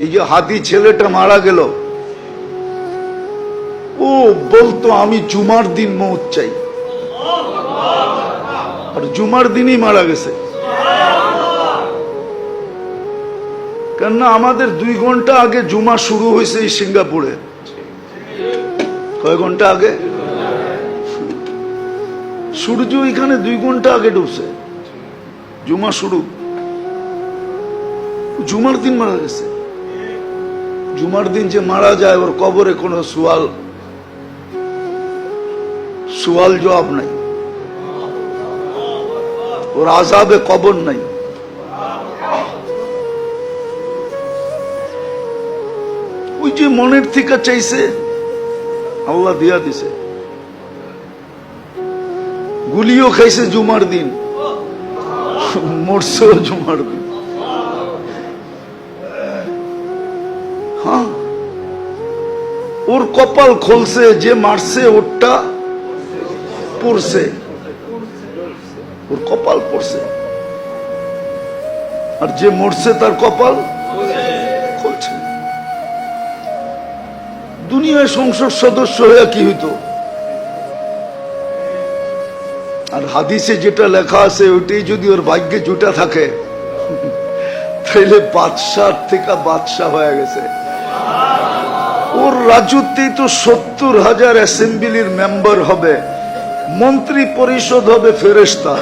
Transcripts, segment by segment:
এই যে হাতি ছেলেটা মারা গেল, ও বলতো আমি জুমার দিন মৌত চাই, আর জুমার দিনই মারা গেছে। কেননা আমাদের 2 ঘন্টা আগে জুমা শুরু হয়েছে এই সিঙ্গাপুরে। কয় ঘন্টা আগে? সূর্য এখানে 2 ঘন্টা আগে ডুবছে, জুমা শুরু। জুমার দিন মারা গেছে। জুমার দিন যে মারা যায় ওর কবরে কোনো সুয়াল জবাব নাই, ওর আযাবে কবর নাই। ওই যে মনের থেকে চাইছে আল্লাহ দিয়া দিছে। গুলিও খাইছে জুমার দিন, মরছেও জুমার দিন। হ্যাঁ, ওর কপাল খুলছে, যে মারছে ওরটা পড়ছে, ওর কপাল পড়ছে, আর যে মরছে তার কপাল খুলছে। দুনিয়ায় সংসদ সদস্য হয়ে কি হইতো? আর হাদিসে যেটা লেখা আছে ওইটাই যদি ওর ভাগ্যে জুটা থাকে তাহলে বাদশাহ থেকে বাদশাহ হয়ে গেছে। ওর রাজত্বেই তো 70,000 অ্যাসেম্বলির মেম্বার হবে, মন্ত্রী পরিষদ হবে ফেরেশতা।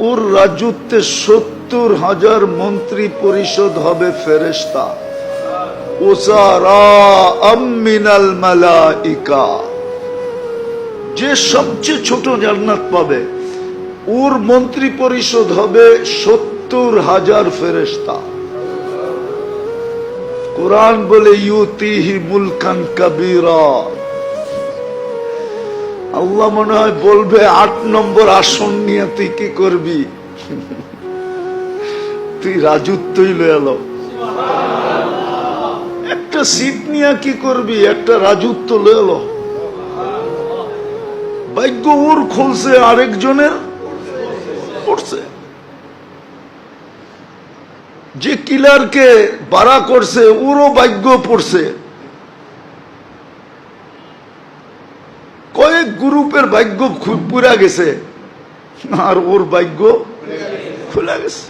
ওর রাজত্বে 70,000 মন্ত্রী পরিষদ হবে ফেরেশতা। উসারা'আম মিনাল মালাইকা, যে সবচেয়ে ছোট জান্নাত পাবে ওর মন্ত্রী পরিষদ হবে 70,000 ফেরেশতা। কুরআন বলে ইউতিহি মুলকান কাবীরা। আল্লাহ মনে হয় বলবে 8 নম্বর আসন নিয়ে তুই কি করবি? তুই রাজত্বই লয়ে এলো। একটা সিট নিয়ে কি করবি? একটা রাজত্ব লয়ে এলো। ভাগ্য ওর খুলছে, আরেকজনের পড়ছে। যে কিলারকে বাড়া করছে ওরও ভাগ্য পড়ছে। কয়েক গ্রুপের ভাগ্য পুরা গেছে আর ওর ভাগ্য খোলা গেছে।